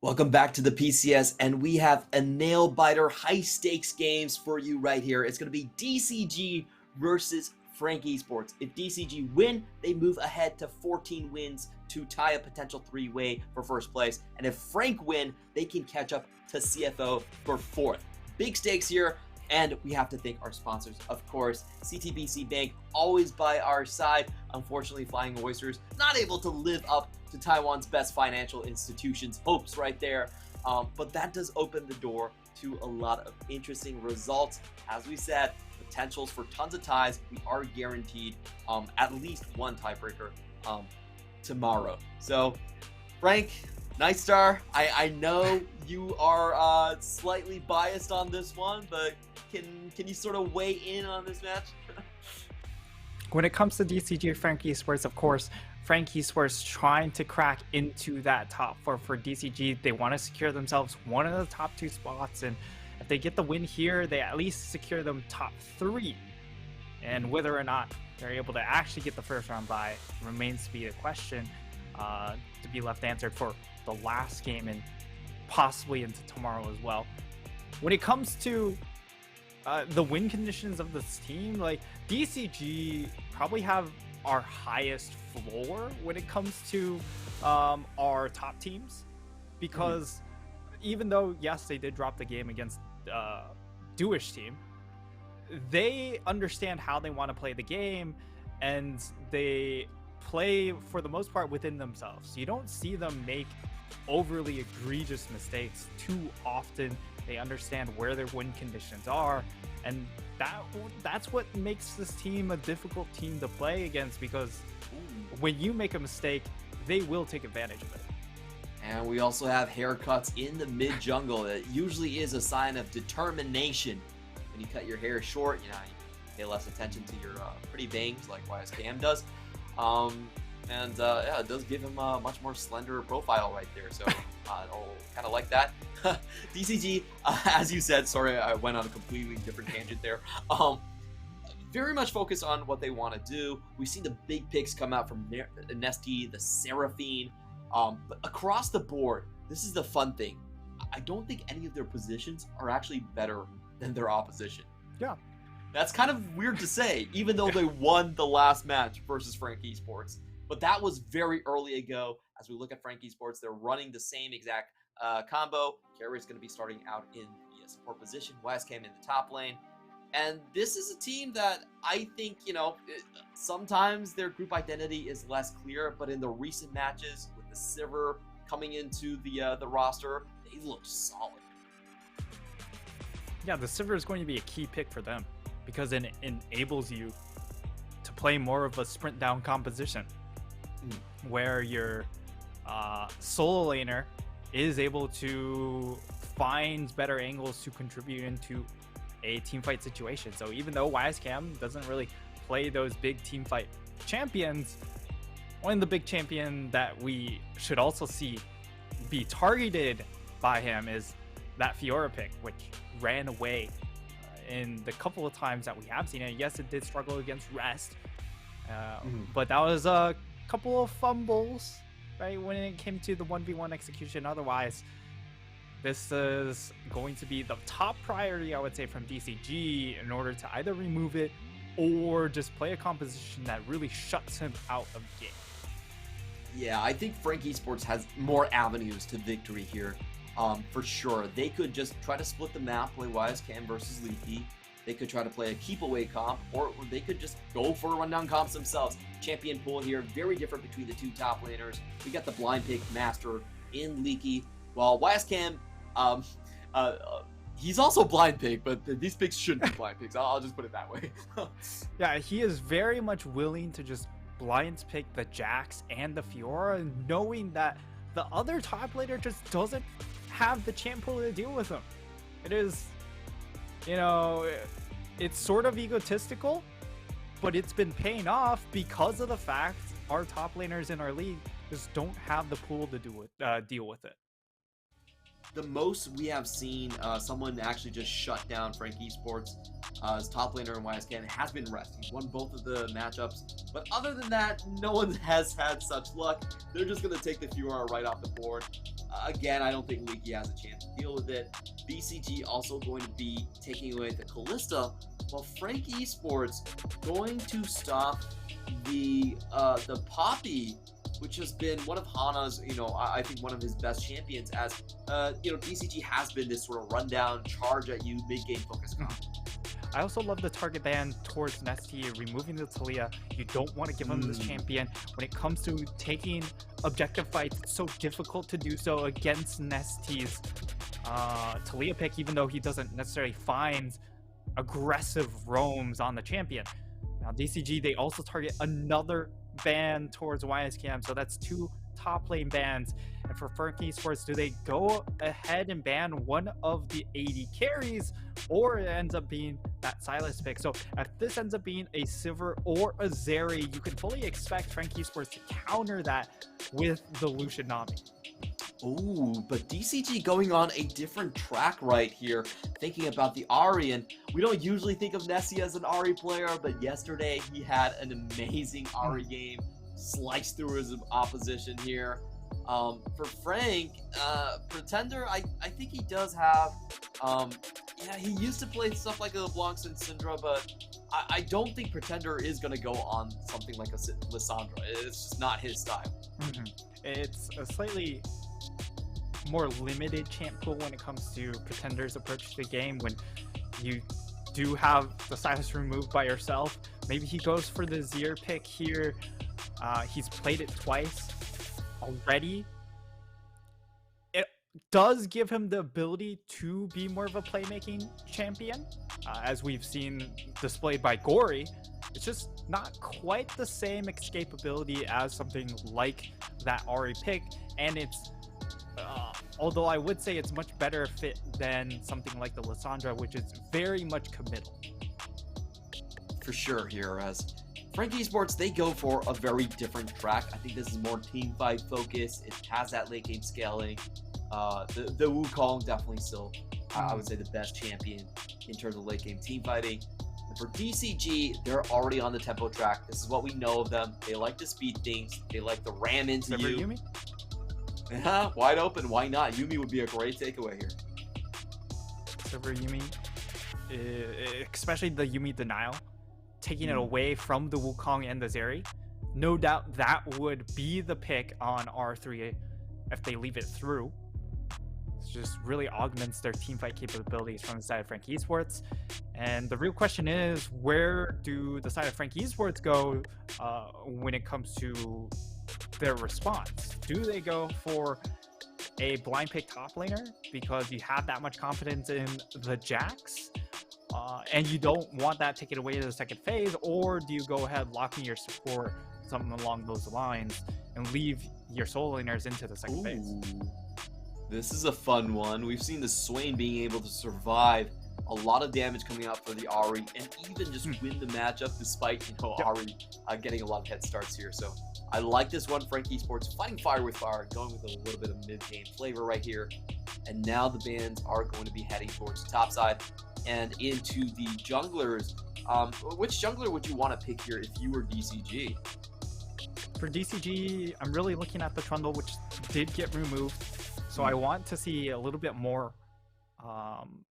Welcome back to the PCS, and we have a nail-biter, high-stakes games for you right here. It's going to be DCG versus FAK Esports. If DCG win, they move ahead to 14 wins to tie a potential three-way for first place. And if FAK win, they can catch up to CFO for fourth. Big stakes here, and we have to thank our sponsors, of course. CTBC Bank, always by our side. Unfortunately, Flying Oysters not able to live up to Taiwan's best financial institutions' hopes right there. But that does open the door to a lot of interesting results. As we said, potentials for tons of ties. We are guaranteed at least one tiebreaker tomorrow. So, Frank, nice star. I know you are slightly biased on this one, but can you sort of weigh in on this match? When it comes to DCG FAK Esports, of course, FAK Esports trying to crack into that top four for DCG. They want to secure themselves one of the top two spots, and if they get the win here, they at least secure them top three. And whether or not they're able to actually get the first round bye remains to be a question to be left answered for the last game and possibly into tomorrow as well. When it comes to the win conditions of this team, like DCG probably have our highest floor when it comes to our top teams, because even though yes they did drop the game against Doish team, they understand how they want to play the game and they play for the most part within themselves. You don't see them make overly egregious mistakes too often. They understand where their win conditions are, and that's what makes this team a difficult team to play against, because when you make a mistake, they will take advantage of it. And we also have haircuts in the mid jungle. That usually is a sign of determination. When you cut your hair short, you pay less attention to your pretty bangs like YSKM does. Yeah, it does give him a much more slender profile right there. So I'll kind of like that. DCG, as you said, sorry, I went on a completely different tangent there. Very much focused on what they want to do. We've seen the big picks come out from Nesty, the Seraphine. But across the board, this is the fun thing. I don't think any of their positions are actually better than their opposition. Yeah. That's kind of weird to say, even though they won the last match versus FAK Esports. But that was very early ago. As we look at FAK Esports, they're running the same exact combo. Carrier's going to be starting out in the support position. YSKM in the top lane. And this is a team that I think, sometimes their group identity is less clear, but in the recent matches with the Sivir coming into the roster, they look solid. Yeah, the Sivir is going to be a key pick for them because it enables you to play more of a sprint down composition where your solo laner is able to find better angles to contribute into a team fight situation. So even though YSKM doesn't really play those big team fight champions, one of the big champion that we should also see be targeted by him is that Fiora pick, which ran away in the couple of times that we have seen it. Yes, it did struggle against Rest, but that was a couple of fumbles, right, when it came to the 1v1 execution. Otherwise, this is going to be the top priority, I would say, from DCG in order to either remove it or just play a composition that really shuts him out of the game. Yeah, I think FAK Esports has more avenues to victory here. For sure. They could just try to split the map, play YSKM versus Leaky. They could try to play a keep away comp, or they could just go for rundown comps themselves. Champion pool here, very different between the two top laners. We got the blind pick master in Leaky, while YSKM, he's also blind pick, but these picks shouldn't be blind picks. I'll just put it that way. Yeah, he is very much willing to just blind pick the Jax and the Fiora, knowing that the other top laner just doesn't have the champ pool to deal with him. It is, it's sort of egotistical, but it's been paying off because of the fact our top laners in our league just don't have the pool to deal with it. The most we have seen someone actually just shut down FAK Esports His top laner in YSKN has been Rest. He's won both of the matchups. But other than that, no one has had such luck. They're just going to take the Furor right off the board. Again, I don't think Leaky has a chance to deal with it. BCG also going to be taking away the Callista, while Frank Esports going to stop the Poppy, which has been one of Hana's, I think one of his best champions, as DCG has been this sort of rundown, charge at you, mid-game focus comp. I also love the target ban towards Nesty, removing the Talia. You don't want to give him this champion. When it comes to taking objective fights, it's so difficult to do so against Nesty's Talia pick, even though he doesn't necessarily find aggressive roams on the champion. Now DCG, they also target another ban towards YSKM, so that's 2 top lane bans. And for FAK Esports, do they go ahead and ban one of the AD carries, or it ends up being that Silas pick? So if this ends up being a Sivir or a Zeri, you can fully expect FAK Esports to counter that with the Lucian Nami. Ooh, but DCG going on a different track right here, thinking about the Ahri, and we don't usually think of Nessie as an Ahri player, but yesterday he had an amazing Ahri game, sliced through his opposition here. For Frank, Pretender, I think he does have, he used to play stuff like a LeBlanc and Syndra, but I don't think Pretender is going to go on something like a Lissandra. It's just not his style. It's a slightly more limited champ pool when it comes to Pretender's approach to the game. When you do have the Silas removed by yourself, maybe he goes for the Zir pick here. He's played it twice already. It does give him the ability to be more of a playmaking champion, as we've seen displayed by Gory. It's just not quite the same escapability as something like that Ahri pick, and it's although I would say it's much better fit than something like the Lissandra, which is very much committal. For sure here, as FAK Esports, they go for a very different track. I think this is more team fight focused. It has that late game scaling. The Wukong definitely still, I would say, the best champion in terms of late game team fighting. And for DCG, they're already on the tempo track. This is what we know of them. They like to speed things. They like to ram into you. Yumi? Yeah, wide open. Why not? Yumi would be a great takeaway here. Silver Yumi, especially the Yumi denial, taking it away from the Wukong and the Zeri. No doubt that would be the pick on R3 if they leave it through. It just really augments their teamfight capabilities from the side of FAK Esports. And the real question is, where do the side of FAK Esports go when it comes to their response? Do they go for a blind pick top laner because you have that much confidence in the Jax, and you don't want that taken away to the second phase, or do you go ahead locking your support, something along those lines, and leave your soul laners into the second phase? This is a fun one. We've seen the Swain being able to survive a lot of damage coming out for the Ahri, and even just win the matchup despite Ahri getting a lot of head starts here. So I like this one. FAK Esports fighting fire with fire, going with a little bit of mid-game flavor right here. And now the bans are going to be heading towards the top side and into the junglers. Which jungler would you want to pick here if you were DCG? For DCG, I'm really looking at the Trundle, which did get removed. So I want to see a little bit more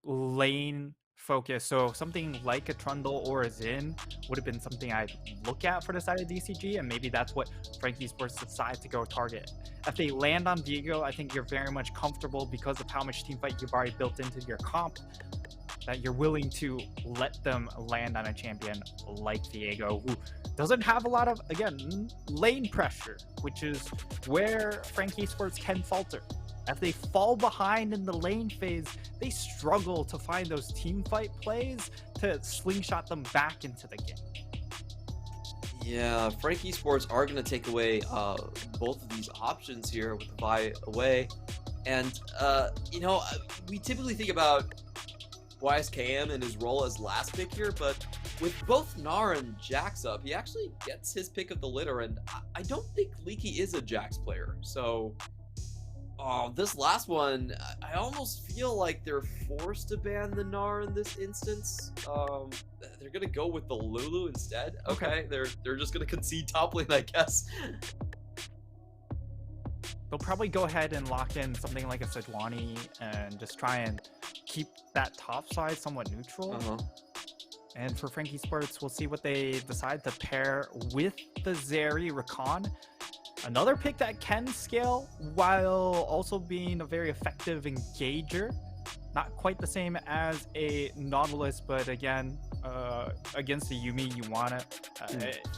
lane focus. So something like a Trundle or a Xin would have been something I'd look at for the side of DCG, and maybe that's what FAK Esports decide to go target. If they land on Viego, I think you're very much comfortable because of how much teamfight you've already built into your comp, that you're willing to let them land on a champion like Viego, who doesn't have a lot of, again, lane pressure, which is where FAK Esports can falter. If they fall behind in the lane phase, they struggle to find those team fight plays to slingshot them back into the game. Yeah, FAK Esports are going to take away both of these options here with the buy away. And, we typically think about YSKM and his role as last pick here, but with both Gnar and Jax up, he actually gets his pick of the litter, and I don't think Leaky is a Jax player, so Oh, this last one, I almost feel like they're forced to ban the Gnar in this instance. They're gonna go with the Lulu instead. Okay, they're just gonna concede top lane, I guess. They'll probably go ahead and lock in something like a Sejuani and just try and keep that top side somewhat neutral. And for Frankie Sports, we'll see what they decide to pair with the Zeri Rakan. Another pick that can scale while also being a very effective engager. Not quite the same as a Nautilus, but again, against the Yumi, you want to,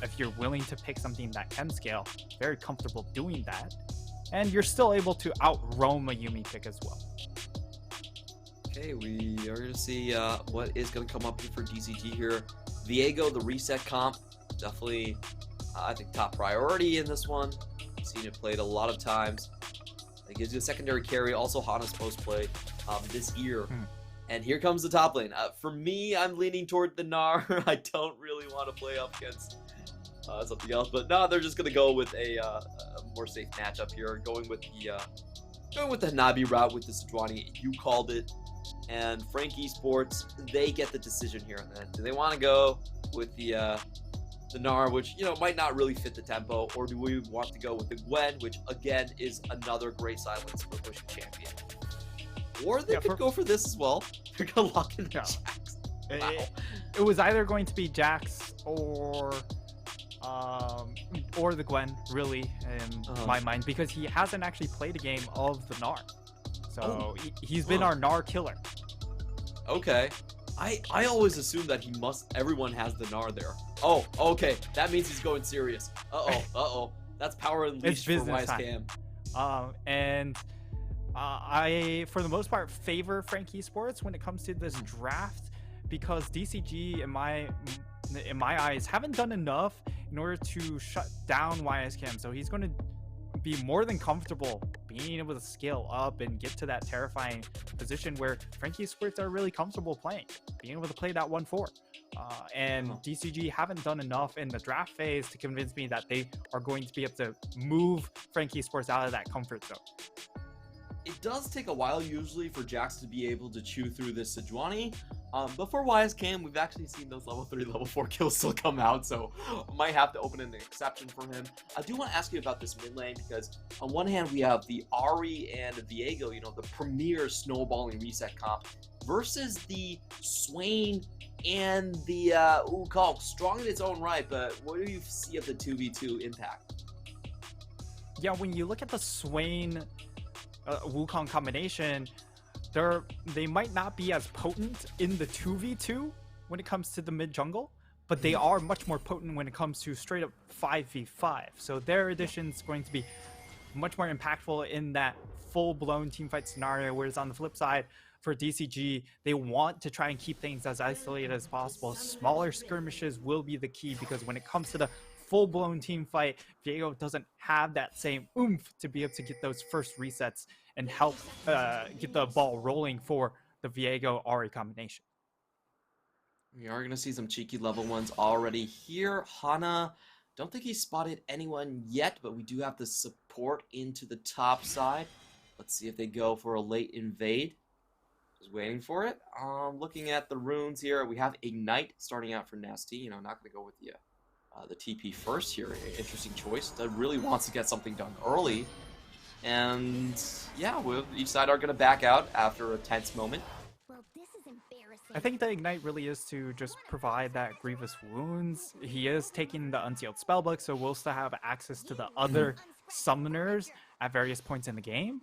if you're willing to pick something that can scale, very comfortable doing that. And you're still able to out-roam a Yumi pick as well. Okay, we are going to see what is going to come up for DCG here. Viego, the reset comp, definitely, I think, top priority in this one. I've seen it played a lot of times. It gives you a secondary carry, also Hana's post-play this year. And here comes the top lane. For me, I'm leaning toward the Gnar. I don't really want to play up against something else, but no, they're just going to go with a more safe matchup here, going with the Hanabi route with the Sejuani. You called it. And Frankie Sports, they get the decision here and then. Do they want to go with the Gnar, which, you know, might not really fit the tempo, or do we want to go with the Gwen, which again is another great silence for pushing champion? Or they could go for this as well. They're gonna lock in Jax. Wow. It was either going to be Jax or the Gwen, really, in my mind, because he hasn't actually played a game of the Gnar. So he's been our Gnar killer. Okay. I always assume that everyone has the Gnar there. Oh, okay. That means he's going serious. Uh-oh. That's power unleashed for YSCam. I, for the most part, favor Frankie Sports when it comes to this draft, because DCG, in my eyes, haven't done enough in order to shut down YSCam. So he's going to be more than comfortable being able to scale up and get to that terrifying position where Frankie Sports are really comfortable playing, being able to play that 1-4. And DCG haven't done enough in the draft phase to convince me that they are going to be able to move Frankie Sports out of that comfort zone. It does take a while usually for Jax to be able to chew through this Sejuani. But for YSCam, we've actually seen those level 3, level 4 kills still come out, so I might have to open an exception for him. I do want to ask you about this mid lane, because on one hand, we have the Ahri and Viego, you know, the premier snowballing reset comp, versus the Swain and the Wukong, strong in its own right, but what do you see of the 2v2 impact? Yeah, when you look at the Swain Wukong combination, they might not be as potent in the 2v2 when it comes to the mid jungle, but they are much more potent when it comes to straight up 5v5. So their addition is going to be much more impactful in that full-blown teamfight scenario, whereas on the flip side, for DCG, they want to try and keep things as isolated as possible. Smaller skirmishes will be the key, because when it comes to the full-blown team fight, Viego doesn't have that same oomph to be able to get those first resets and help get the ball rolling for the Viego-Ahri combination. We are going to see some cheeky level ones already here. Hana, don't think he spotted anyone yet, but we do have the support into the top side. Let's see if they go for a late invade. Just waiting for it. Looking at the runes here, we have Ignite starting out for Nasty. You know, not going to go with the TP first here. Interesting choice. That really wants to get something done early. And yeah, each side are going to back out after a tense moment. Well, this is embarrassing. I think the Ignite really is to just provide that grievous wounds. He is taking the unsealed spellbook, so we'll still have access to the other summoners at various points in the game.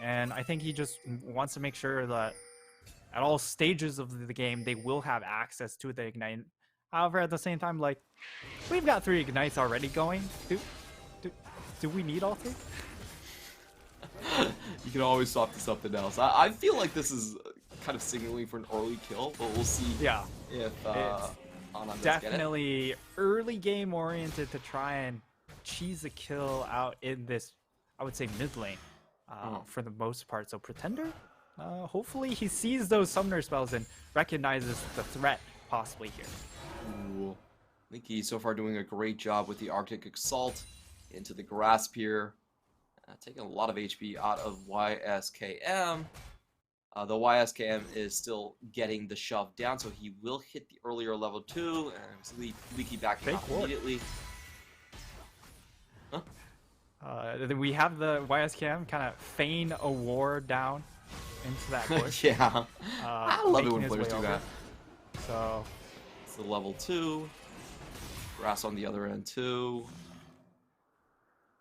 And I think he just wants to make sure that at all stages of the game, they will have access to the Ignite. However, at the same time, like, we've got 3 Ignites already going. Do we need all 3? You can always swap to something else. I feel like this is kind of signaling for an early kill, but we'll see. Yeah, if Anna does definitely get it. Early game oriented to try and cheese a kill out in this, I would say, mid lane for the most part. So Pretender, hopefully he sees those summoner spells and recognizes the threat possibly here. Ooh. I think he's so far doing a great job with the Arctic Assault into the grasp here. Taking a lot of HP out of YSKM. The YSKM is still getting the shove down, so he will hit the earlier level 2, and Leaky backing up immediately. Huh? We have the YSKM kind of feign a war down into that bush. Yeah. I love it when players do that. So it's the level 2. Grass on the other end too.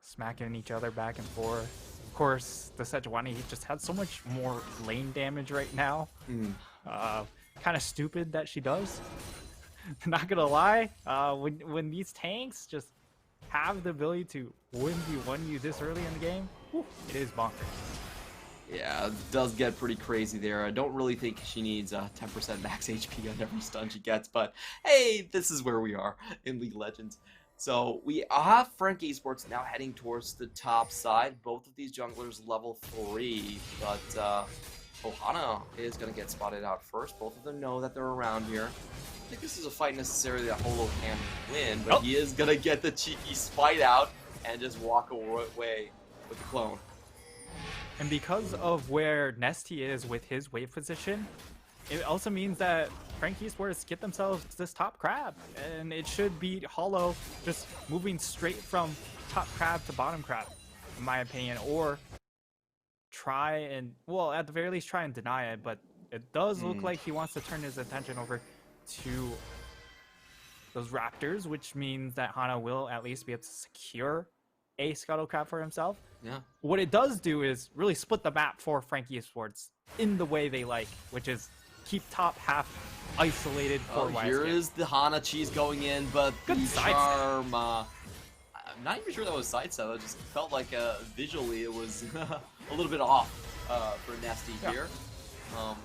Smacking each other back and forth. Of course, the Sejuani, he just had so much more lane damage right now. Kind of stupid that she does. Not gonna lie, when these tanks just have the ability to 1v1 you this early in the game, whew, it is bonkers. Yeah, it does get pretty crazy there. I don't really think she needs 10% max HP on every stun she gets, but hey, this is where we are in League of Legends. So we have Frank Esports now heading towards the top side. Both of these junglers level 3, but Ohana is going to get spotted out first. Both of them know that they're around here. I think this is a fight necessarily that Holo can win, but he is going to get the cheeky spite out and just walk away with the clone. And because of where Nesty is with his wave position, it also means that Frank Esports get themselves this top crab. And it should beat Holo just moving straight from top crab to bottom crab, in my opinion. Or try and, well, at the very least try and deny it. But it does look like he wants to turn his attention over to those Raptors, which means that Hana will at least be able to secure a Scuttle Crab for himself. Yeah. What it does do is really split the map for Frank Esports in the way they like, which is keep top half isolated for YSK. Here is the Hana cheese going in, but good the charm, I'm not even sure that was sidestep. It just felt like visually it was a little bit off for Nesty here. I'm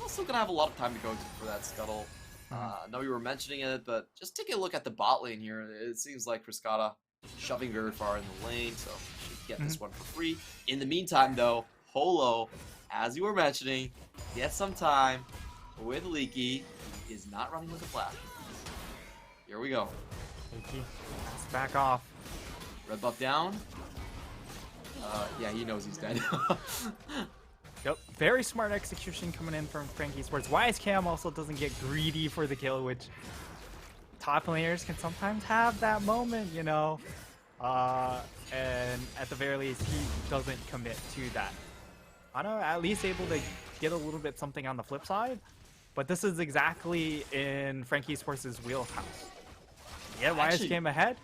still gonna have a lot of time to go for that Scuttle. I know you were mentioning it, but just take a look at the bot lane here. It seems like Friscata shoving very far in the lane, so should get this one for free. In the meantime, though, Holo, as you were mentioning, gets some time with Leaky. He is not running with a flash. Here we go. Leaky, let's back off. Red buff down. Yeah, he knows he's dead. Yep, very smart execution coming in from Frank Esports. YSKM also doesn't get greedy for the kill, which top players can sometimes have that moment, you know. And at the very least, he doesn't commit to that. Hana at least able to get a little bit something on the flip side, but this is exactly in Frank Esports' wheelhouse. Yeah, YSKM ahead.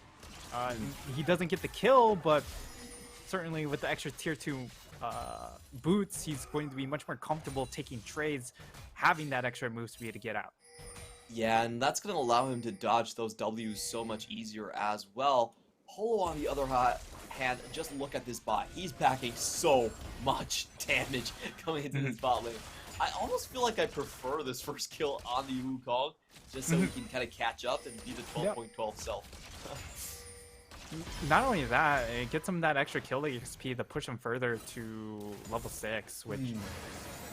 He doesn't get the kill, but certainly with the extra tier 2 boots, he's going to be much more comfortable taking trades, having that extra move speed to get out. Yeah, and that's going to allow him to dodge those W's so much easier as well. Holo, on the other hand, just look at this bot. He's packing so much damage coming into this bot lane. I almost feel like I prefer this first kill on the Wukong, just so he can kind of catch up and be the 12.12 self. Not only that, it gets him that extra kill XP to push him further to level 6, which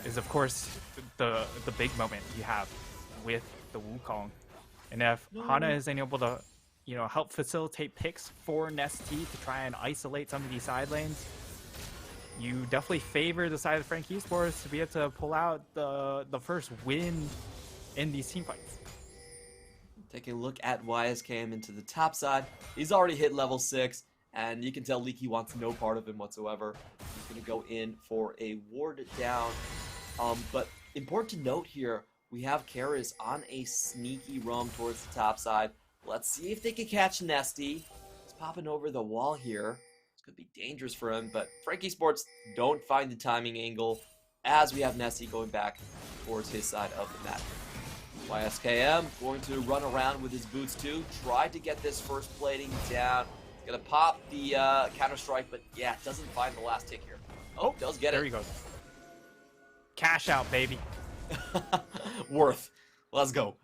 is, of course, the big moment you have with the Wukong. And if Hana is able to, you know, help facilitate picks for Nesty to try and isolate some of these side lanes, you definitely favor the side of Frank Esports to be able to pull out the first win in these team fights. Taking a look at YSKM into the top side. He's already hit level 6, and you can tell Leaky wants no part of him whatsoever. He's going to go in for a ward down. But important to note here, we have Karis on a sneaky roam towards the top side. Let's see if they can catch Nesty. He's popping over the wall here. It's going to be dangerous for him, but Frank Esports don't find the timing angle as we have Nesty going back towards his side of the map. YSKM going to run around with his boots too, try to get this first plating down. He's going to pop the counter-strike, but yeah, doesn't find the last tick here. Oh, does get it. There he goes. Cash out, baby. Worth. Let's go.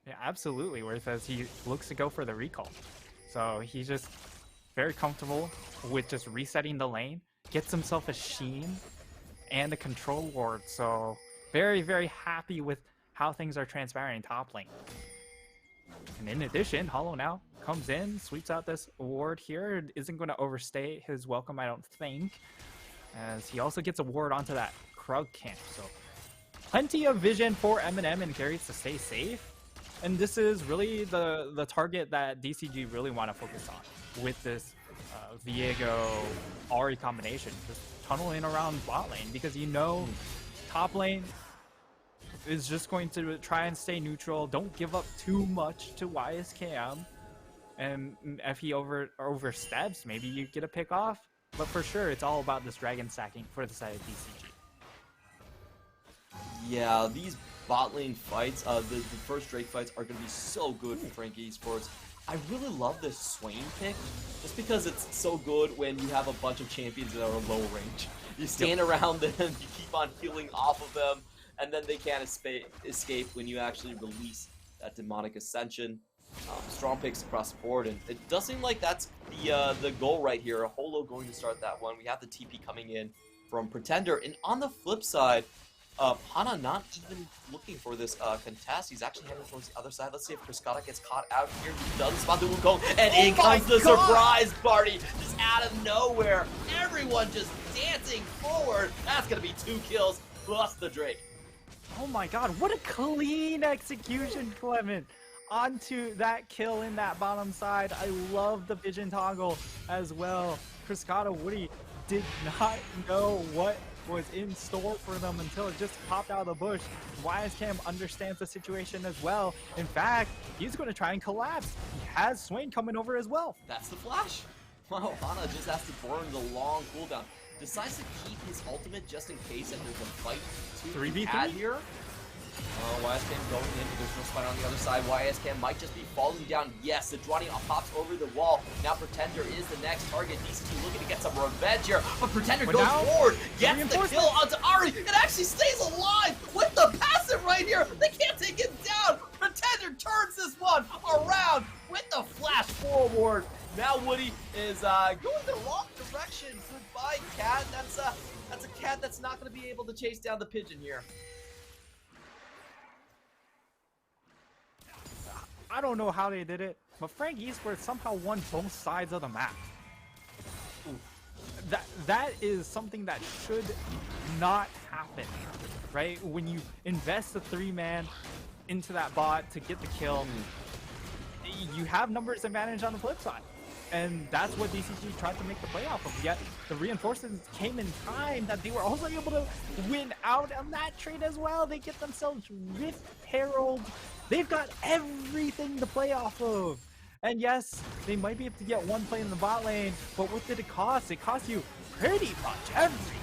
Yeah, absolutely Worth, as he looks to go for the recall. So he's just very comfortable with just resetting the lane, gets himself a Sheen and a control ward. So very, very happy with how things are transpiring top lane. And in addition, Holo now comes in, sweeps out this ward here. Isn't going to overstay his welcome, I don't think, as he also gets a ward onto that Krug camp. So plenty of vision for Eminem and Carries to stay safe. And this is really the target that DCG really want to focus on with this Viego Ahri combination. Just tunnel in around bot lane, because you know top lane is just going to try and stay neutral. Don't give up too much to YSKM. And if he oversteps, maybe you get a pick off. But for sure, it's all about this dragon stacking for the side of DCG. Yeah, these bot lane fights, the first Drake fights are going to be so good for Frankie Esports. I really love this Swain pick, just because it's so good when you have a bunch of champions that are low range. You stand around them, you keep on healing off of them, and then they can't escape when you actually release that Demonic Ascension. Strong picks across the board, and it does seem like that's the goal right here. Holo going to start that one. We have the TP coming in from Pretender, and on the flip side, Hana not even looking for this contest. He's actually heading towards the other side. Let's see if Cascada gets caught out here. He doesn't spot the Wukong, and in comes the surprise party, just out of nowhere. Everyone just dancing forward. That's gonna be 2 kills plus the Drake. Oh my god, what a clean execution, Clement, onto that kill in that bottom side. I love the vision toggle as well. Cascada Woody did not know what was in store for them until it just popped out of the bush. YSKM understands the situation as well. In fact, he's going to try and collapse. He has Swain coming over as well. That's the flash. Wow, Hana just has to burn the long cooldown. Decides to keep his ultimate just in case that there's a fight to be had here. YSKM going in, but there's no spot on the other side. YSKM might just be falling down. Yes, the Sejuani pops over the wall. Now Pretender is the next target. DCG looking to get some revenge here, but Pretender goes forward, gets the kill onto Ahri, and actually stays alive with the passive right here. They can't take it down. Pretender turns this one around with the flash forward. Now Woody is going the wrong direction. Goodbye, Cat. That's a cat that's not going to be able to chase down the pigeon here. I don't know how they did it, but Frank Esports somehow won both sides of the map. That is something that should not happen, right? When you invest a 3-man into that bot to get the kill, you have numbers advantage on the flip side. And that's what DCG tried to make the play off of. Yet the reinforcements came in time that they were also able to win out on that trade as well. They get themselves Rift Herald. They've got everything to play off of. And yes, they might be able to get one play in the bot lane, but what did it cost? It cost you pretty much everything.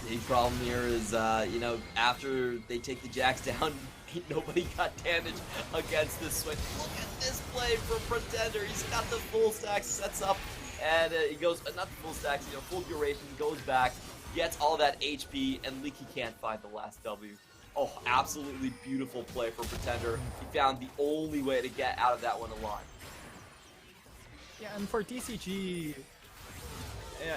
The problem here is, you know, after they take the Jacks down, ain't nobody got damage against this swing. Look at this play from Pretender. He's got the full stack, sets up, and he goes, not the full stacks, you know, full duration, goes back, gets all that HP, and Leaky can't find the last W. Oh, absolutely beautiful play for Pretender. He found the only way to get out of that one alive. Yeah, and for DCG,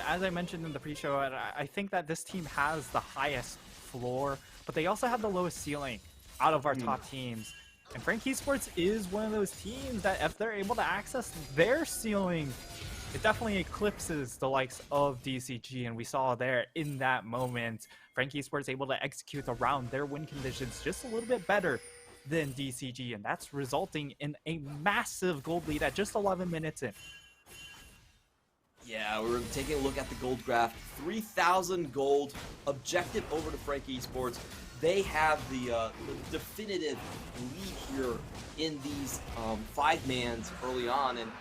as I mentioned in the pre-show, I think that this team has the highest floor, but they also have the lowest ceiling out of our top teams. And Frank Esports is one of those teams that if they're able to access their ceiling, it definitely eclipses the likes of DCG, and we saw there in that moment, Frank Esports able to execute around their win conditions just a little bit better than DCG, and that's resulting in a massive gold lead at just 11 minutes in. Yeah, we're taking a look at the gold graph. 3,000 gold, objective over to Frank Esports. They have the definitive lead here in these 5-mans early on, and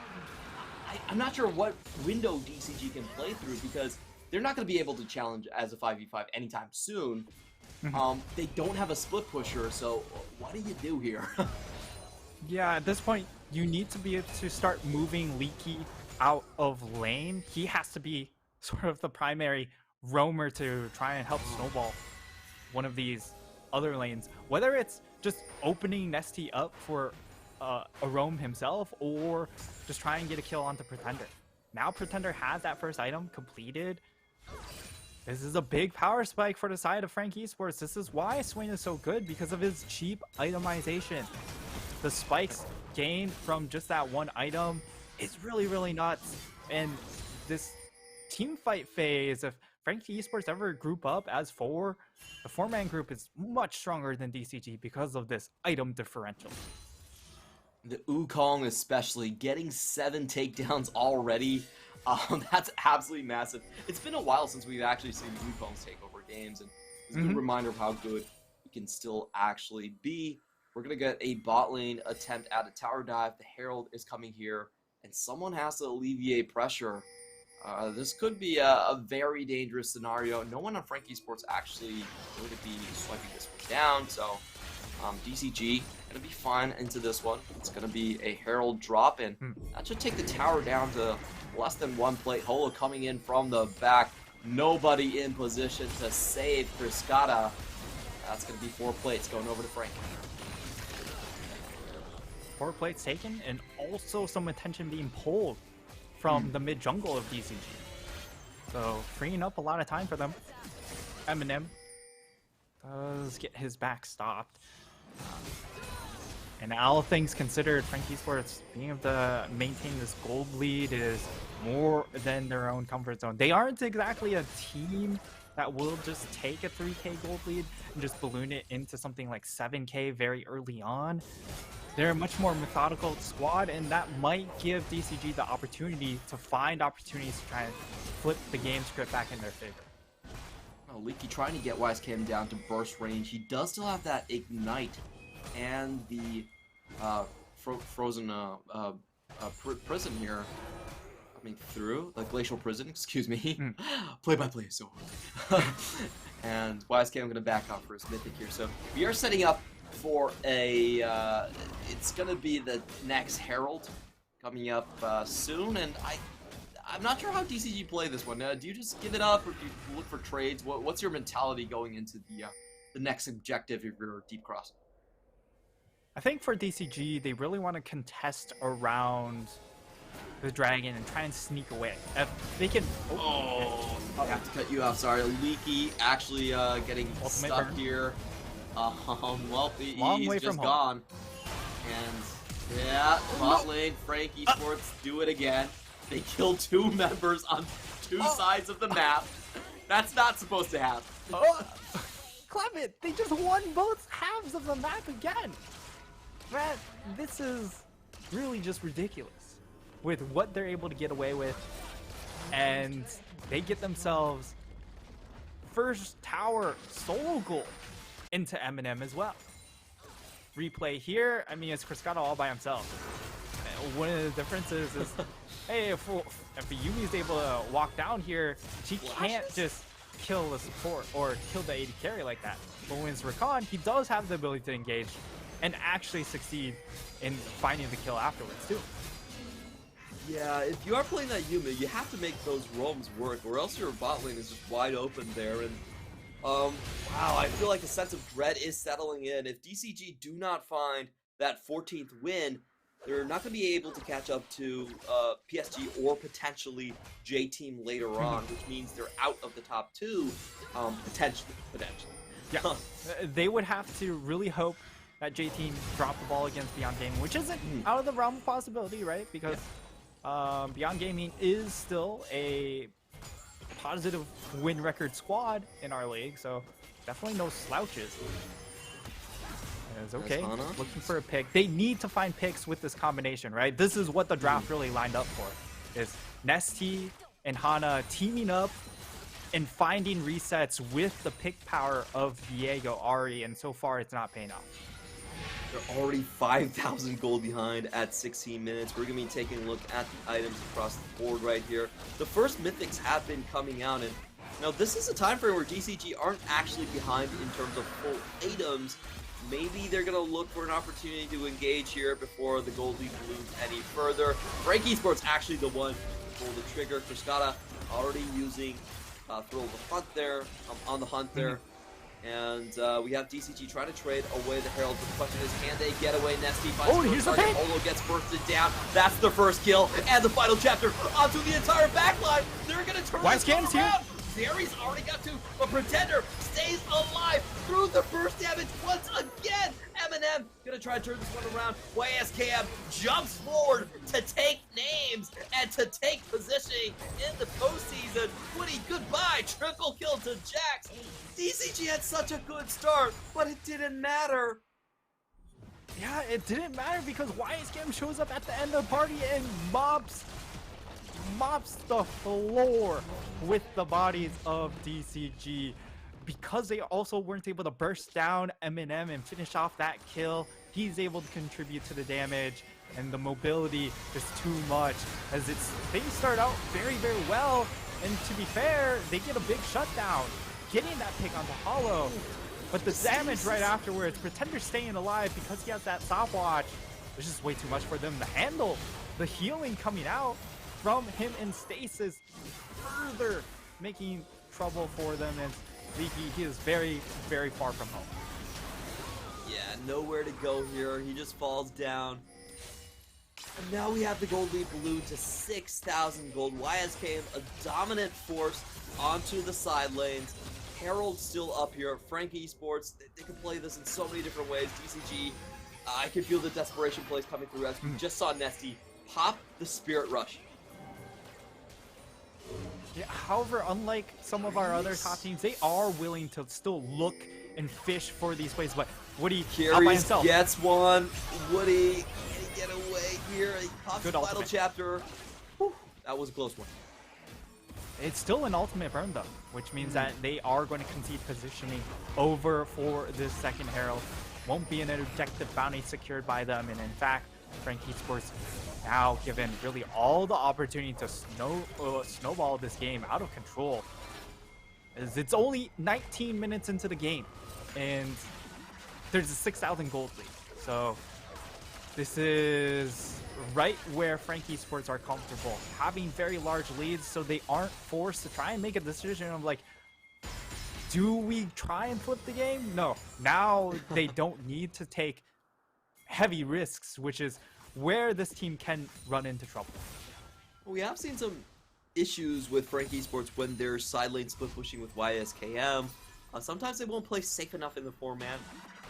I'm not sure what window DCG can play through, because they're not going to be able to challenge as a 5v5 anytime soon. They don't have a split pusher, so what do you do here? Yeah, at this point, you need to be able to start moving Leaky out of lane. He has to be sort of the primary roamer to try and help snowball one of these other lanes, whether it's just opening Nesty up for a roam himself, or just try and get a kill onto Pretender. Now Pretender has that first item completed. This is a big power spike for the side of Frank Esports. This is why Swain is so good, because of his cheap itemization. The spikes gained from just that one item is really, really nuts. And this team fight phase, if Frankie Esports ever group up as 4, the 4-man group is much stronger than DCG because of this item differential. The Wukong especially, getting 7 takedowns already, that's absolutely massive. It's been a while since we've actually seen Wukong's take over games, and it's a good reminder of how good he can still actually be. We're going to get a bot lane attempt at a tower dive. The Herald is coming here, and someone has to alleviate pressure. This could be a very dangerous scenario. No one on Frankie Sports actually going to be swiping this one down, so DCG going to be fine into this one. It's going to be a Herald drop, and that should take the tower down to less than 1 plate. Holo coming in from the back. Nobody in position to save Friscata. That's going to be 4 plates going over to Frank. 4 plates taken, and also some attention being pulled from the mid jungle of DCG. So freeing up a lot of time for them. Eminem does get his back stopped. And all things considered, Frankie Sports being able to maintain this gold lead is more than their own comfort zone. They aren't exactly a team that will just take a 3K gold lead and just balloon it into something like 7K very early on. They're a much more methodical squad, and that might give DCG the opportunity to find opportunities to try and flip the game script back in their favor. Oh, Leaky trying to get Wisecam down to burst range. He does still have that Ignite and the frozen prison here coming through. The Glacial Prison, excuse me. Play-by-play is so hard. And Wisecam going to back off for his Mythic here. So we are setting up for a, it's going to be the next Herald coming up soon, and I'm not sure how DCG play this one. Do you just give it up, or do you look for trades? What's your mentality going into the next objective of your Deep Cross? I think for DCG, they really want to contest around the dragon and try and sneak away. If they can... I have to cut you off, sorry. Leaky actually getting Ultimate stuck burn. here. Well, Long he's way just from gone. And yeah, bot lane, Frankie Sports do it again. They kill 2 members on 2 sides of the map. That's not supposed to happen. Clement, they just won both halves of the map again. Man, this is really just ridiculous with what they're able to get away with. And they get themselves first tower solo goal into Eminem as well. Replay here, I mean, it's Friscata all by himself. One of the differences is, hey, if Yumi's able to walk down here, she can't just kill the support or kill the AD carry like that. But when it's Rakan, he does have the ability to engage and actually succeed in finding the kill afterwards too. Yeah, if you are playing that Yumi, you have to make those roams work, or else your bot lane is just wide open there. And wow, I feel like a sense of dread is settling in. If DCG do not find that 14th win, they're not going to be able to catch up to PSG or potentially J-Team later on, which means they're out of the top 2, potentially. Yeah, they would have to really hope that J-Team drop the ball against Beyond Gaming, which isn't out of the realm of possibility, right? Because Beyond Gaming is still a positive win record squad in our league, so definitely no slouches. It's okay. Looking for a pick. They need to find picks with this combination, right? This is what the draft really lined up for. Is Nesty and Hana teaming up and finding resets with the pick power of Diego Ari, and so far it's not paying off. They're already 5,000 gold behind at 16 minutes. We're going to be taking a look at the items across the board right here. The first mythics have been coming out, and now this is a time frame where DCG aren't actually behind in terms of full items. Maybe they're going to look for an opportunity to engage here before the gold lead balloons any further. Frankie Sports actually the one to pull the trigger. Friscata already using Thrill of the Hunt there, on the hunt there. And we have DCG trying to trade away the Herald. The question is, can they get away? Nesty finds here's the pick! Olo gets bursted down. That's the first kill. And the final chapter onto the entire backline. They're going to turn this Wisecam's here. around. Barry's already got two, but Pretender stays alive through the burst damage once again. Eminem gonna try to turn this one around. YSKM jumps forward to take names and to take positioning in the postseason. Woody, goodbye. Triple kill to Jax. DCG had such a good start, but it didn't matter. Yeah, it didn't matter because YSKM shows up at the end of the party and mops the floor with the bodies of DCG. Because they also weren't able to burst down Eminem and finish off that kill, he's able to contribute to the damage, and the mobility is too much as things start out very, very well, and to be fair, they get a big shutdown, getting that pick onto Hollow. But the damage right afterwards, Pretender staying alive because he has that stopwatch, there's just way too much for them to handle. The healing coming out from him in stasis, further making trouble for them, and Leaky, he is very, very far from home. Yeah, nowhere to go here. He just falls down. And now we have the gold lead balloon to 6,000 gold. YSK, a dominant force onto the side lanes. Harold still up here. Frank Esports, they can play this in so many different ways. DCG, I can feel the desperation plays coming through as we just saw Nesty pop the Spirit Rush. Yeah, however, unlike some of our other top teams, they are willing to still look and fish for these plays. But Woody out by himself gets one. Woody, can he get away here? He pops the final chapter. Whew, that was a close one. It's still an ultimate burn though, which means that they are going to concede positioning over for this second Herald. Won't be an objective bounty secured by them, and in fact, Frank Esports now given really all the opportunity to snowball this game out of control. As it's only 19 minutes into the game, and there's a 6,000 gold lead. So this is right where Frank Esports are comfortable, having very large leads, so they aren't forced to try and make a decision of like, do we try and flip the game? No. Now they don't need to take heavy risks, which is where this team can run into trouble. We have seen some issues with Frank Esports when they're side lane split pushing with YSKM. Sometimes they won't play safe enough in the 4-man.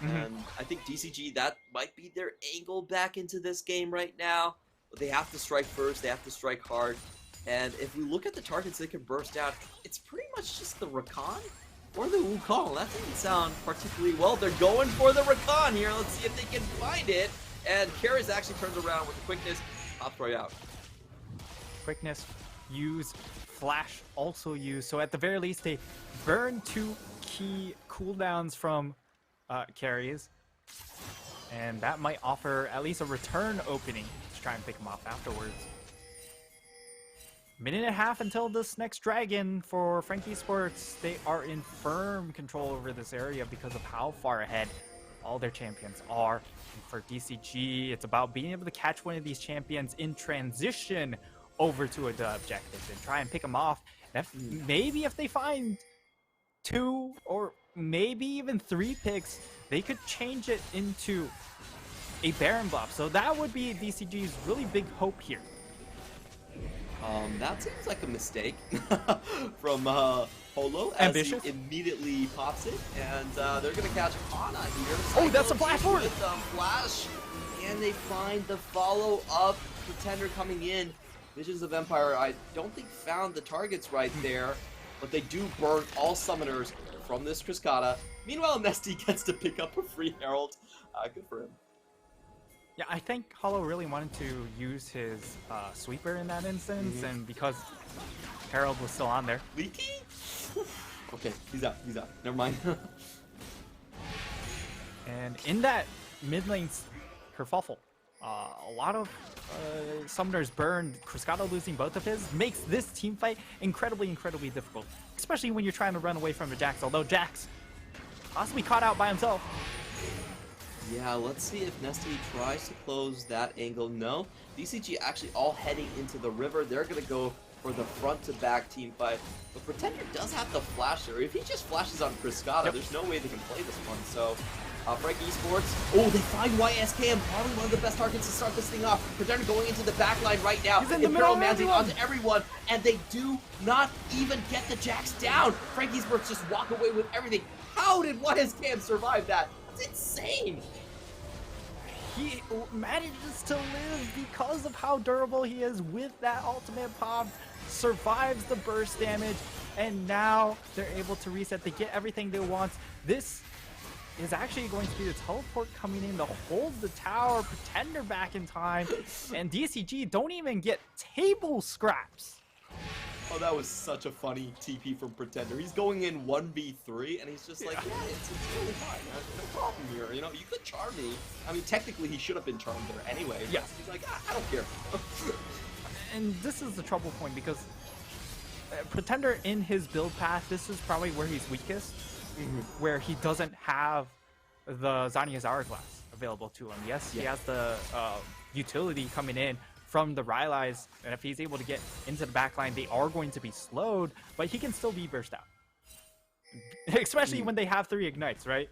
And I think DCG, that might be their angle back into this game right now. But they have to strike first, they have to strike hard. And if we look at the targets they can burst down, it's pretty much just the Rakan or the Wukong. That didn't sound particularly well. They're going for the Rakan here. Let's see if they can find it. And Karras actually turns around with the quickness, pops right out. Quickness, use, flash also use. So at the very least, they burn 2 key cooldowns from carries. And that might offer at least a return opening to try and pick them off afterwards. Minute and a half until this next dragon for Frank Esports. They are in firm control over this area because of how far ahead all their champions are. And for DCG, it's about being able to catch one of these champions in transition over to a objective and try and pick them off. And maybe if they find 2 or maybe even 3 picks, they could change it into a Baron buff. So that would be DCG's really big hope here. That seems like a mistake from Holo as Ambitious. He immediately pops it, and they're gonna catch Ana here. Oh, that's a flash forward! With the flash, and they find the follow-up Pretender coming in. Visions of Empire, I don't think found the targets right there, but they do burn all summoners from this Cascada. Meanwhile, Nesty gets to pick up a free Herald. Good for him. Yeah, I think Hollow really wanted to use his sweeper in that instance, and because Harold was still on there. Leaky? Okay, he's out, never mind. And in that mid lane kerfuffle, a lot of summoners burned. Cascada losing both of his makes this team fight incredibly, incredibly difficult, especially when you're trying to run away from a Jax, although Jax possibly caught out by himself. Yeah, let's see if Nesty tries to close that angle. No, DCG actually all heading into the river. They're going to go for the front-to-back team fight. But Pretender does have the flash there. If he just flashes on Cascada, there's no way they can play this one. So Frank Esports. Oh, they find YSKM, probably one of the best targets to start this thing off. Pretender going into the back line right now. He's in the middle of mounting everyone. onto everyone, and they do not even get the jacks down. Frank Esports just walk away with everything. How did YSKM survive that? That's insane. He manages to live because of how durable he is with that ultimate pop, survives the burst damage, and now they're able to reset. They get everything they want. This is actually going to be the teleport coming in to hold the tower, Pretender back in time, and DCG don't even get table scraps. Oh, that was such a funny TP from Pretender. He's going in 1v3, and he's just like, yeah, it's totally fine. No problem here. You know, you could charm me. I mean, technically, he should have been charmed there anyway. Yes. He's like, I don't care. And this is the trouble point because Pretender in his build path, this is probably where he's weakest, where he doesn't have the Zhonya's Hourglass available to him. Yes, he has the utility coming in from the Rylai's, and if he's able to get into the backline, they are going to be slowed, but he can still be burst out. Especially when they have 3 ignites, right?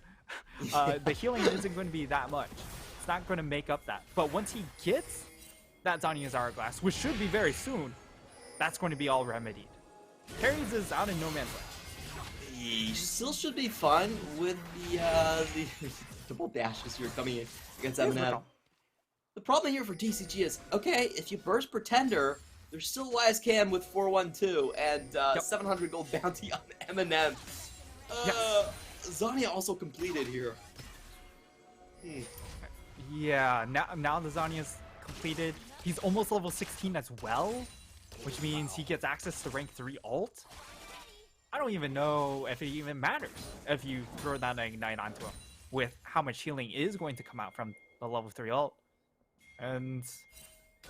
The healing isn't going to be that much. It's not going to make up that. But once he gets that Zhonya's Hourglass, which should be very soon, that's going to be all remedied. Carries is out in no man's land. He still should be fun with the double dashes here coming in against Eminem. The problem here for DCG is, okay, if you burst Pretender, there's still YSKM with 412 and 700 gold bounty on Eminem. Zhonya also completed here. Yeah, now the Zhonya's completed. He's almost level 16 as well, which means he gets access to rank 3 ult. I don't even know if it even matters if you throw that ignite onto him with how much healing is going to come out from the level 3 ult. And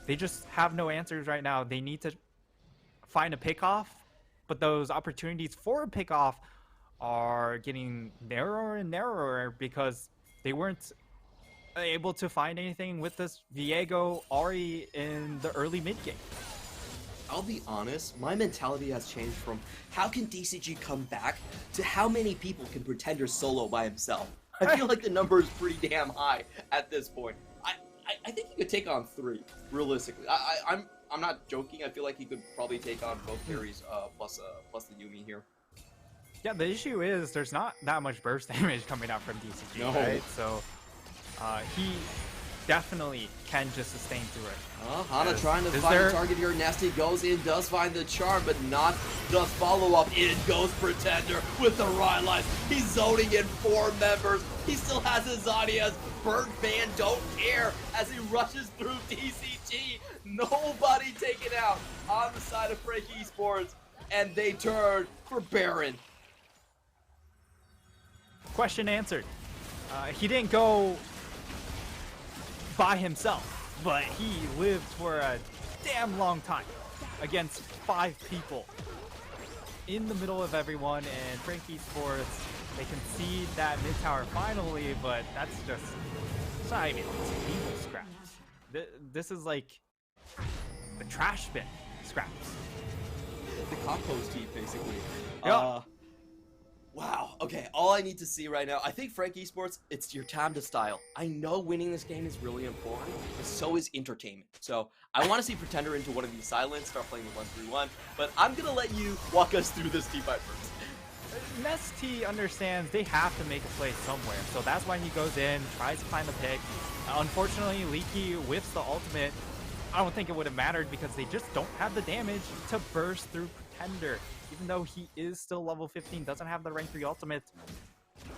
they just have no answers right now. They need to find a pick-off, but those opportunities for a pick-off are getting narrower and narrower because they weren't able to find anything with this Viego Ahri in the early mid game. I'll be honest, my mentality has changed from how can DCG come back to how many people can Pretender solo by himself. I feel like the number is pretty damn high at this point. I think he could take on 3, realistically. I'm not joking. I feel like he could probably take on both carries plus the Yuumi here. Yeah, the issue is there's not that much burst damage coming out from DCG, right? So he definitely can just sustain through it. Hana trying to find the target here. Nasty goes in, does find the charm, but not the follow-up. In goes Pretender with the Rylai's. He's zoning in 4 members. He still has his Zhonya's. Bird Fan don't care as he rushes through DCG. Nobody taken out on the side of Frank Esports, and they turn for Baron. Question answered. He didn't go by himself, but he lived for a damn long time against 5 people in the middle of everyone, and Frank Esports, they concede that mid tower finally, but that's just, it's not even table scraps. This is like the trash bin scraps. The compost heap, basically. Yeah. Wow. Okay, all I need to see right now, I think Frank Esports, it's your time to style. I know winning this game is really important, but so is entertainment. So I want to see Pretender into one of these silents, start playing the 1-3-1, but I'm going to let you walk us through this team fight first. Nesty understands they have to make a play somewhere, so that's why he goes in, tries to find the pick. Unfortunately, Leaky whiffs the ultimate. I don't think it would have mattered because they just don't have the damage to burst through Pretender. Even though he is still level 15, doesn't have the rank 3 ultimate,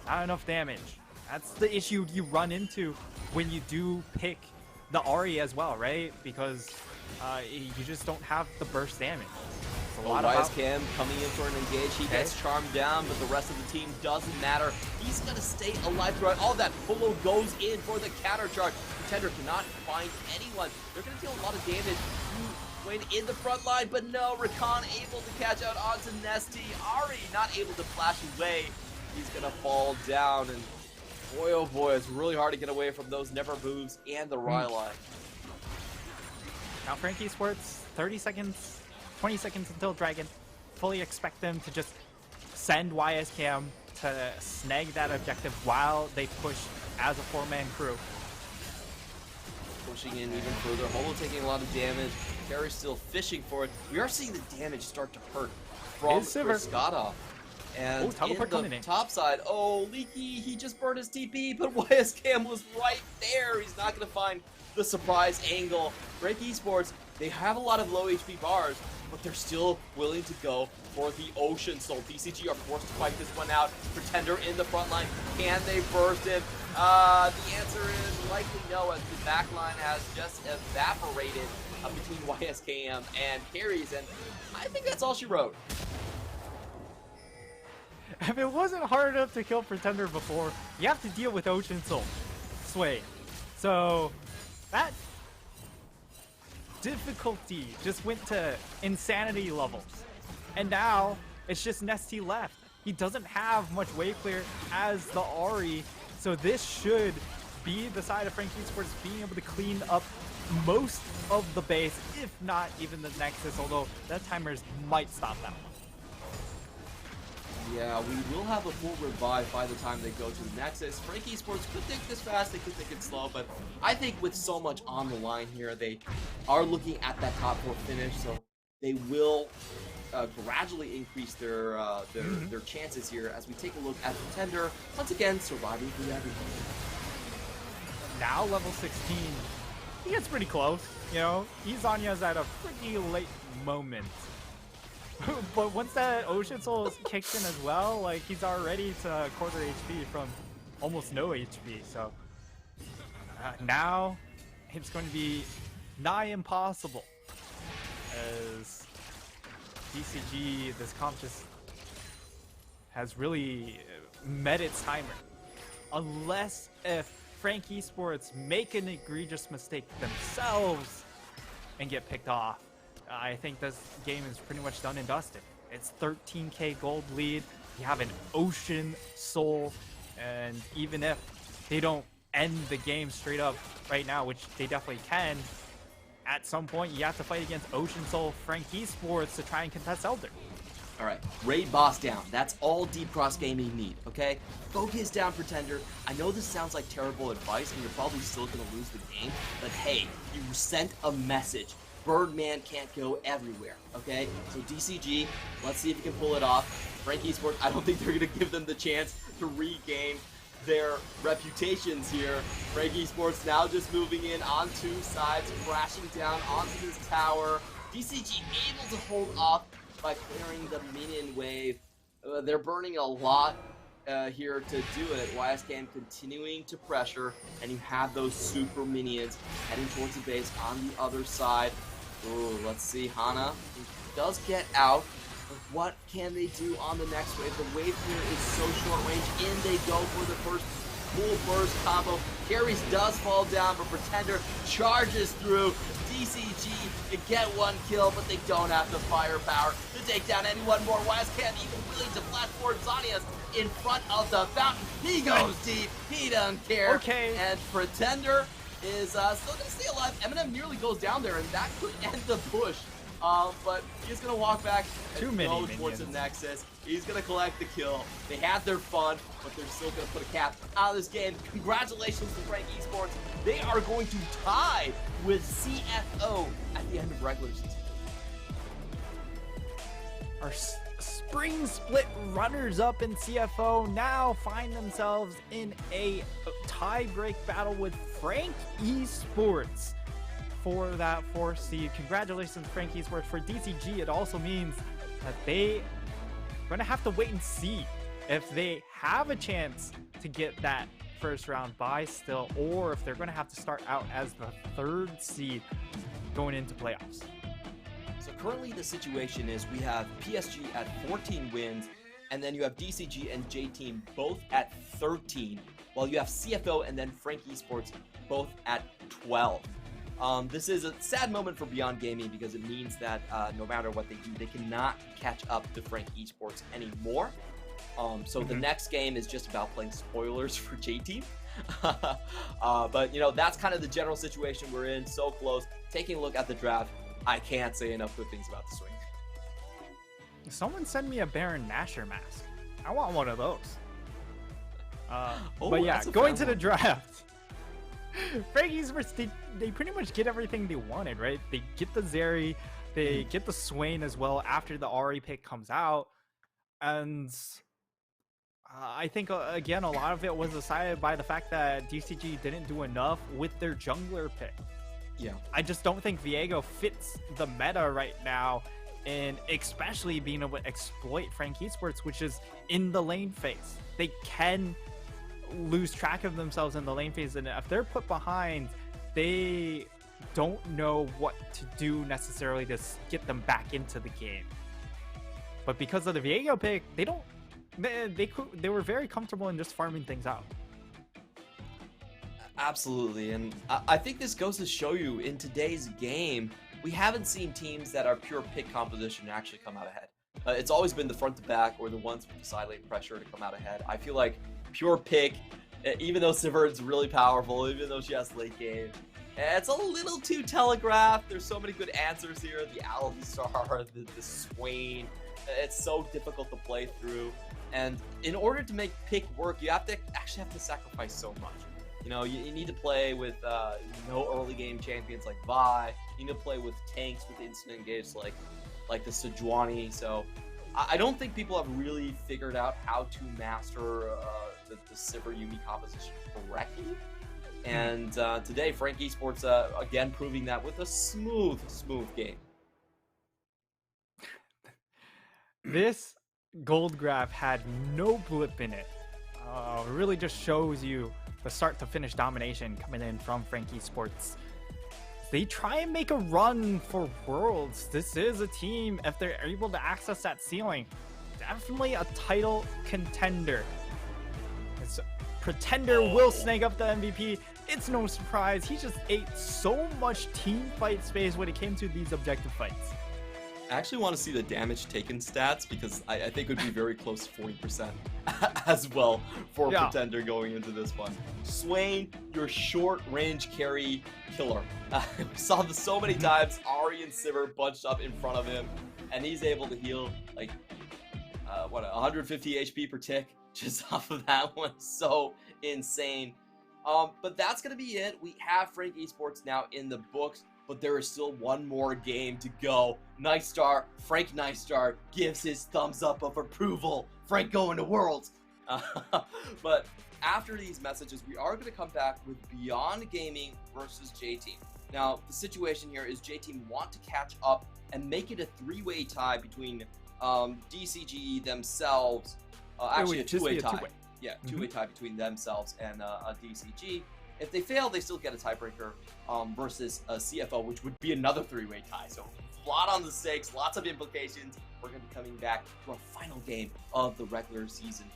not enough damage. That's the issue you run into when you do pick the Ahri as well, right? Because you just don't have the burst damage. YSKM coming in for an engage. He gets charmed down, but the rest of the team doesn't matter. He's going to stay alive throughout all that. Polo goes in for the counter charge. Pretender cannot find anyone. They're going to deal a lot of damage. Wayne in the front line, but no, Rakan able to catch out onto Nesty. Ahri not able to flash away. He's gonna fall down, and boy oh boy, it's really hard to get away from those never moves and the Rylai. Now Frank Esports, 30 seconds, 20 seconds until Dragon. Fully expect them to just send YSKM to snag that objective while they push as a 4-man crew. Pushing in even further. Holo taking a lot of damage. Carry's still fishing for it. We are seeing the damage start to hurt from Briskata. And in the top side, Leaky, he just burned his TP, but YSKM was right there. He's not going to find the surprise angle. Frank Esports, they have a lot of low HP bars, but they're still willing to go for the Ocean Soul. DCG are forced to fight this one out. Pretender in the front line. Can they burst him? The answer is likely no, as the back line has just evaporated between YSKM and Carries, and I think that's all she wrote. If it wasn't hard enough to kill Pretender before, you have to deal with Ocean Soul. Sway. So, that difficulty just went to insanity levels. And now, it's just Nesty left. He doesn't have much wave clear as the Ahri, so this should be the side of Frank Esports being able to clean up most of the base, if not even the Nexus, although that timers might stop that one. Yeah, we will have a full revive by the time they go to the Nexus. Frank Esports could think this fast, they could think it slow, but I think with so much on the line here, they are looking at that top 4 finish, so they will gradually increase their chances here as we take a look at Pretender, once again, surviving through everything. Now level 16, he gets pretty close, you know? Izanya's at a pretty late moment. But once that Ocean Soul kicks in as well, like, he's already to quarter HP from almost no HP, so now it's going to be nigh impossible as DCG, this comp just has really met its timer. Unless if Frank Esports make an egregious mistake themselves and get picked off, I think this game is pretty much done and dusted. It's 13k gold lead. You have an Ocean Soul, and even if they don't end the game straight up right now, which they definitely can, at some point you have to fight against Ocean Soul Frank Esports to try and contest Elder. Alright, raid boss down. That's all Deep Cross Gaming need, okay? Focus down Pretender. I know this sounds like terrible advice and you're probably still going to lose the game, but hey, you sent a message. Birdman can't go everywhere, okay? So DCG, let's see if you can pull it off. Frank Esports, I don't think they're going to give them the chance to regain their reputations here. Frank Esports now just moving in on 2 sides, crashing down onto this tower. DCG able to hold off by clearing the minion wave. They're burning a lot here to do it. YSKM continuing to pressure, and you have those super minions heading towards the base on the other side. Ooh, let's see. Hana does get out. But what can they do on the next wave? The wave here is so short range. In they go for the first full burst combo. Carries does fall down, but Pretender charges through. DCG to get 1 kill, but they don't have the firepower to take down anyone more. YSKM even willing to flash forward Zanias in front of the fountain. He goes deep. He doesn't care. Okay. And Pretender is still going to stay alive. Eminem nearly goes down there, and that could end the push. But he's going to walk back and go towards the Nexus. He's going to collect the kill. They had their fun, but they're still going to put a cap out of this game. Congratulations to Frank Esports. They are going to tie with CFO at the end of regular season. Our spring split runners-up in CFO now find themselves in a tie-break battle with Frank Esports for that 4th seed. Congratulations, Frank Esports. For DCG, it also means that they are going to have to wait and see if they have a chance to get that first round bye still, or if they're going to have to start out as the 3rd seed going into playoffs. So currently the situation is we have PSG at 14 wins, and then you have DCG and J-Team both at 13, while you have CFO and then Frank Esports both at 12. This is a sad moment for Beyond Gaming because it means that no matter what they do, they cannot catch up to Frank Esports anymore. So the next game is just about playing spoilers for J-Team. But, you know, that's kind of the general situation we're in. So close. Taking a look at the draft, I can't say enough good things about the swing. Someone send me a Baron Nashor mask. I want one of those. Oh, But yeah, that's a going fair to the one. draft. Frankie Sports, they pretty much get everything they wanted, right? They get the Zeri, they get the Swain as well after the Ari pick comes out. And I think, again, a lot of it was decided by the fact that DCG didn't do enough with their jungler pick. Yeah. I just don't think Viego fits the meta right now, and especially being able to exploit Frank Esports, which is in the lane phase. They can lose track of themselves in the lane phase, and if they're put behind, they don't know what to do necessarily to get them back into the game. But because of the Viego pick, they were very comfortable in just farming things out. Absolutely, and I think this goes to show you in today's game, we haven't seen teams that are pure pick composition actually come out ahead. It's always been the front to back or the ones with the side lane pressure to come out ahead. I feel like pure pick, even though Siverd's really powerful, even though she has late game, it's a little too telegraphed. There's so many good answers here. The Alistar, the Swain. It's so difficult to play through. And in order to make pick work, you actually have to sacrifice so much. You know, you need to play with no early game champions like Vi. You need to play with tanks with instant engage like the Sejuani. So I don't think people have really figured out how to master the Sivir Yuumi composition correctly. And today, Frank Esports again proving that with a smooth game. This gold graph had no blip in it. Really just shows you the start to finish domination coming in from Frank Esports. They try and make a run for Worlds. This is a team, if they're able to access that ceiling, definitely a title contender. Pretender will snag up the MVP. It's no surprise. He just ate so much team fight space when it came to these objective fights. I actually want to see the damage taken stats because I think it would be very close to 40% as well for a Pretender going into this one. Swain, your short range carry killer. We saw this so many times. Ari and Sivir bunched up in front of him, and he's able to heal like 150 HP per tick just off of that one. So insane. But that's gonna be it. We have Frank Esports now in the books, but there is still one more game to go. Frank Nightstar gives his thumbs up of approval. Frank going to Worlds. But after these messages, we are going to come back with Beyond Gaming versus J-Team. Now, the situation here is J-Team want to catch up and make it a three-way tie between DCG themselves. Actually, a two-way tie. Yeah, two-way tie between themselves and DCG. If they fail, they still get a tiebreaker versus a CFO, which would be another three-way tie. So a lot on the stakes, lots of implications. We're going to be coming back to our final game of the regular season